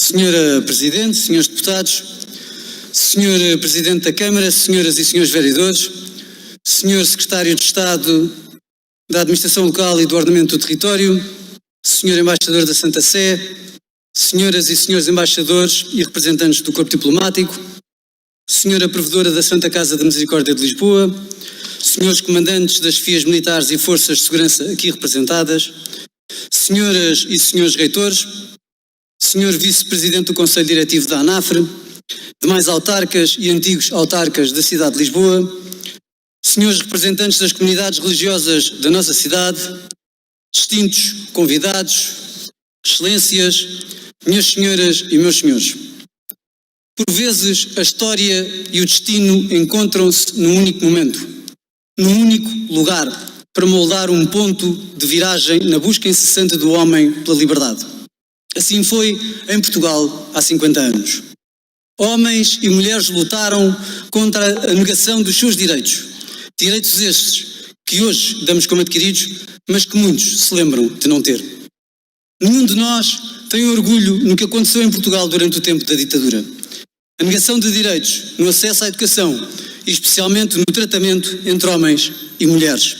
Senhora Presidente, senhores deputados, Senhor Presidente da Câmara, senhoras e senhores vereadores, Senhor Secretário de Estado da Administração Local e do Ordenamento do Território, Senhor Embaixador da Santa Sé, senhoras e senhores embaixadores e representantes do Corpo Diplomático, Senhora Provedora da Santa Casa da Misericórdia de Lisboa, senhores comandantes das FIAs militares e forças de segurança aqui representadas, senhoras e senhores reitores, senhor vice-presidente do Conselho Diretivo da ANAFRE, demais autarcas e antigos autarcas da cidade de Lisboa, senhores representantes das comunidades religiosas da nossa cidade, distintos convidados, excelências, minhas senhoras e meus senhores. Por vezes a história e o destino encontram-se num único momento, num único lugar, para moldar um ponto de viragem na busca incessante do homem pela liberdade. Assim foi em Portugal há 50 anos. Homens e mulheres lutaram contra a negação dos seus direitos. Direitos estes que hoje damos como adquiridos, mas que muitos se lembram de não ter. Nenhum de nós tem orgulho no que aconteceu em Portugal durante o tempo da ditadura. A negação de direitos no acesso à educação e especialmente no tratamento entre homens e mulheres.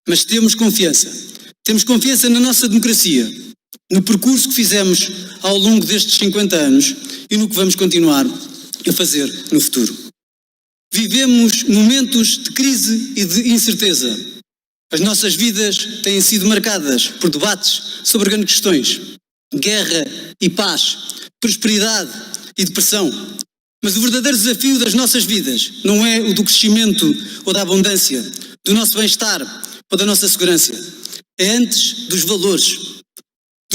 Mas temos confiança na nossa democracia, no percurso que fizemos ao longo destes 50 anos e no que vamos continuar a fazer no futuro. Vivemos momentos de crise e de incerteza. As nossas vidas têm sido marcadas por debates sobre grandes questões, guerra e paz, prosperidade e depressão. Mas o verdadeiro desafio das nossas vidas não é o do crescimento ou da abundância, do nosso bem-estar ou da nossa segurança. É antes dos valores,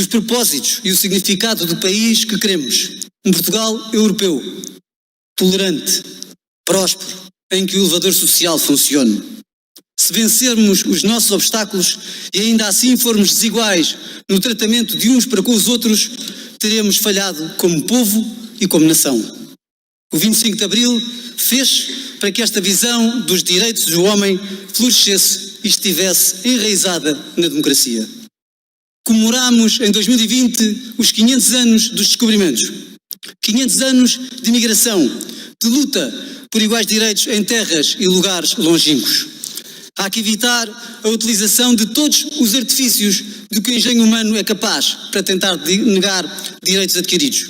dos propósitos e o significado do país que queremos. Um Portugal europeu, tolerante, próspero, em que o elevador social funcione. Se vencermos os nossos obstáculos e ainda assim formos desiguais no tratamento de uns para com os outros, teremos falhado como povo e como nação. O 25 de Abril fez para que esta visão dos direitos do homem florescesse e estivesse enraizada na democracia. Comemoramos em 2020 os 500 anos dos descobrimentos, 500 anos de imigração, de luta por iguais direitos em terras e lugares longínquos. Há que evitar a utilização de todos os artifícios do que o engenho humano é capaz para tentar negar direitos adquiridos.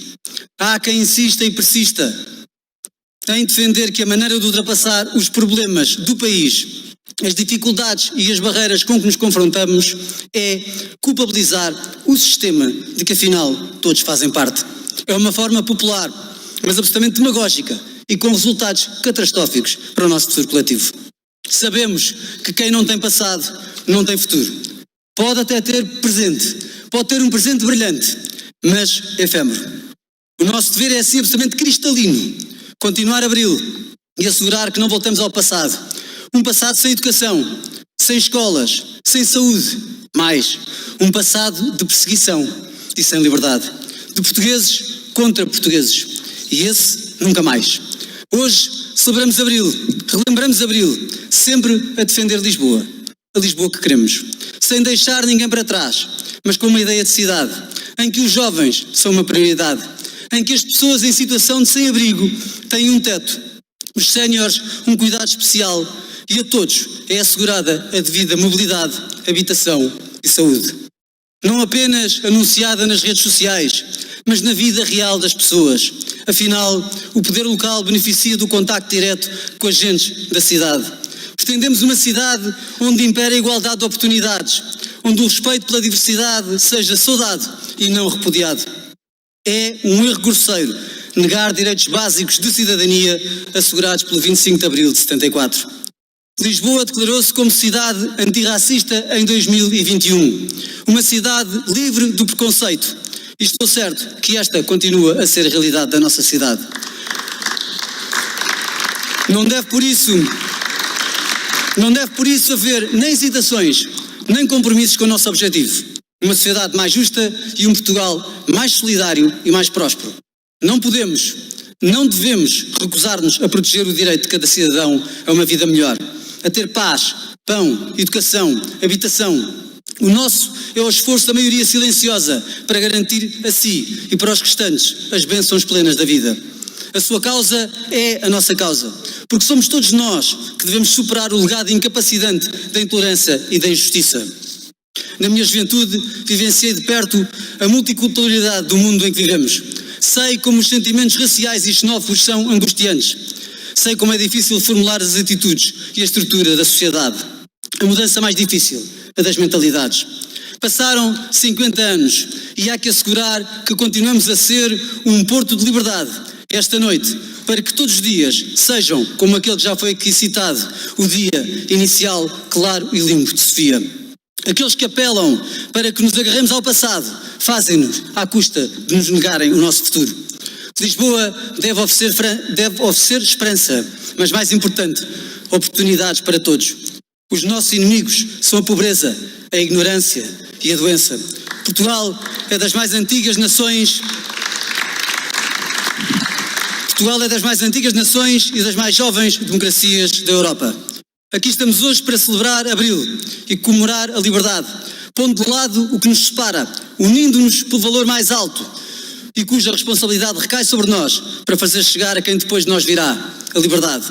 Há quem insista e persista em defender que a maneira de ultrapassar os problemas do país, as dificuldades e as barreiras com que nos confrontamos é culpabilizar o sistema de que afinal todos fazem parte. É uma forma popular, mas absolutamente demagógica e com resultados catastróficos para o nosso futuro coletivo. Sabemos que quem não tem passado não tem futuro. Pode até ter presente, pode ter um presente brilhante, mas efêmero. O nosso dever é assim absolutamente cristalino, continuar a abri-lo e assegurar que não voltamos ao passado. Um passado sem educação, sem escolas, sem saúde, mais um passado de perseguição e sem liberdade, de portugueses contra portugueses, e esse nunca mais. Hoje celebramos Abril, relembramos Abril, sempre a defender Lisboa, a Lisboa que queremos, sem deixar ninguém para trás, mas com uma ideia de cidade, em que os jovens são uma prioridade, em que as pessoas em situação de sem-abrigo têm um teto, os séniores um cuidado especial e a todos é assegurada a devida mobilidade, habitação e saúde. Não apenas anunciada nas redes sociais, mas na vida real das pessoas. Afinal, o poder local beneficia do contacto direto com as gentes da cidade. Pretendemos uma cidade onde impera a igualdade de oportunidades, onde o respeito pela diversidade seja saudado e não repudiado. É um erro grosseiro negar direitos básicos de cidadania assegurados pelo 25 de Abril de 74. Lisboa declarou-se como cidade antirracista em 2021, uma cidade livre do preconceito. E estou certo que esta continua a ser a realidade da nossa cidade. Não deve por isso haver nem hesitações, nem compromissos com o nosso objetivo. Uma sociedade mais justa e um Portugal mais solidário e mais próspero. Não podemos, não devemos recusar-nos a proteger o direito de cada cidadão a uma vida melhor, a ter paz, pão, educação, habitação, O nosso é o esforço da maioria silenciosa para garantir a si e para os restantes as bênçãos plenas da vida. A sua causa é a nossa causa, porque somos todos nós que devemos superar o legado incapacitante da intolerância e da injustiça. Na minha juventude, vivenciei de perto a multiculturalidade do mundo em que vivemos. Sei como os sentimentos raciais e xenófobos são angustiantes. Sei como é difícil formular as atitudes e a estrutura da sociedade. A mudança mais difícil, a das mentalidades. Passaram 50 anos e há que assegurar que continuamos a ser um porto de liberdade esta noite, para que todos os dias sejam, como aquele que já foi aqui citado, o dia inicial, claro e limpo de Sofia. Aqueles que apelam para que nos agarremos ao passado, fazem-nos à custa de nos negarem o nosso futuro. Lisboa deve oferecer esperança, mas mais importante, oportunidades para todos. Os nossos inimigos são a pobreza, a ignorância e a doença. Portugal é das mais antigas nações e das mais jovens democracias da Europa. Aqui estamos hoje para celebrar Abril e comemorar a liberdade, pondo de lado o que nos separa, unindo-nos pelo valor mais alto e cuja responsabilidade recai sobre nós para fazer chegar a quem depois de nós virá a liberdade.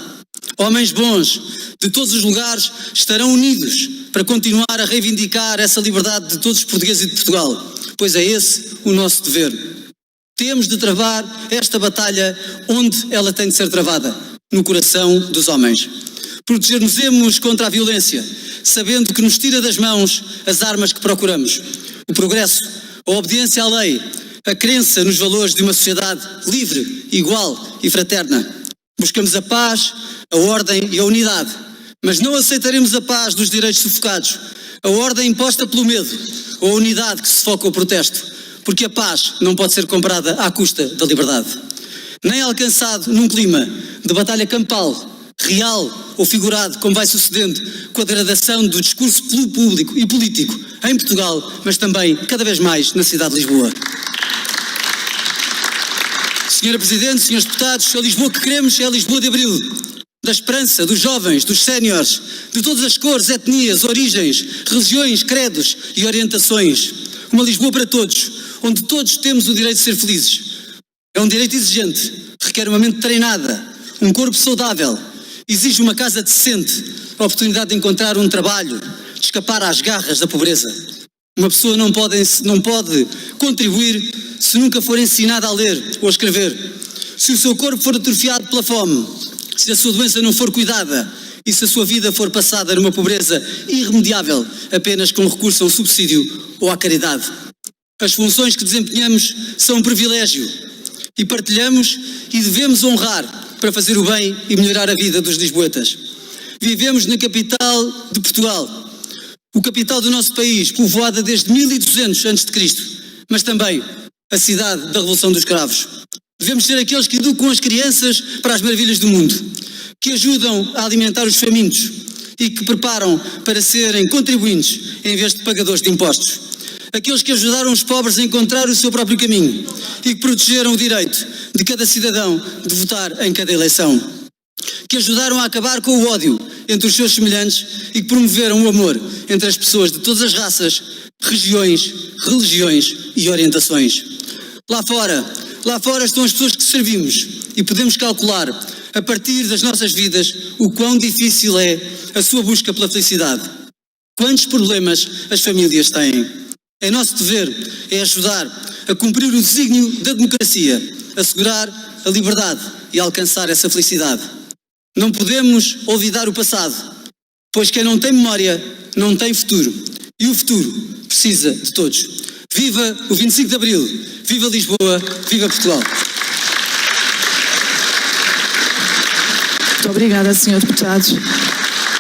Homens bons de todos os lugares estarão unidos para continuar a reivindicar essa liberdade de todos os portugueses e de Portugal, pois é esse o nosso dever. Temos de travar esta batalha onde ela tem de ser travada, no coração dos homens. Proteger-nos-emos contra a violência, sabendo que nos tira das mãos as armas que procuramos. O progresso, a obediência à lei, a crença nos valores de uma sociedade livre, igual e fraterna. Buscamos a paz, a ordem e a unidade, mas não aceitaremos a paz dos direitos sufocados, a ordem imposta pelo medo, ou a unidade que sufoca o protesto. Porque a paz não pode ser comprada à custa da liberdade. Nem alcançado num clima de batalha campal, real ou figurado, como vai sucedendo com a degradação do discurso público e político em Portugal, mas também, cada vez mais, na cidade de Lisboa. Senhora Presidente, senhores deputados, a Lisboa que queremos é a Lisboa de Abril. Da esperança, dos jovens, dos séniores, de todas as cores, etnias, origens, religiões, credos e orientações. Uma Lisboa para todos, onde todos temos o direito de ser felizes. É um direito exigente, requer uma mente treinada, um corpo saudável, exige uma casa decente, a oportunidade de encontrar um trabalho, de escapar às garras da pobreza. Uma pessoa não pode contribuir se nunca for ensinada a ler ou a escrever, se o seu corpo for atrofiado pela fome, se a sua doença não for cuidada e se a sua vida for passada numa pobreza irremediável apenas com recurso a um subsídio ou à caridade. As funções que desempenhamos são um privilégio e partilhamos e devemos honrar para fazer o bem e melhorar a vida dos lisboetas. Vivemos na capital de Portugal, o capital do nosso país, povoada desde 1200 a.C., mas também a cidade da Revolução dos Cravos. Devemos ser aqueles que educam as crianças para as maravilhas do mundo, que ajudam a alimentar os famintos e que preparam para serem contribuintes em vez de pagadores de impostos. Aqueles que ajudaram os pobres a encontrar o seu próprio caminho e que protegeram o direito de cada cidadão de votar em cada eleição. Que ajudaram a acabar com o ódio entre os seus semelhantes e que promoveram o amor entre as pessoas de todas as raças, regiões, religiões e orientações. Lá fora estão as pessoas que servimos e podemos calcular, a partir das nossas vidas, o quão difícil é a sua busca pela felicidade. Quantos problemas as famílias têm. É nosso dever, é ajudar a cumprir o desígnio da democracia, assegurar a liberdade e alcançar essa felicidade. Não podemos olvidar o passado, pois quem não tem memória não tem futuro. E o futuro precisa de todos. Viva o 25 de Abril, viva Lisboa, viva Portugal. Muito obrigada, Sr. Deputado.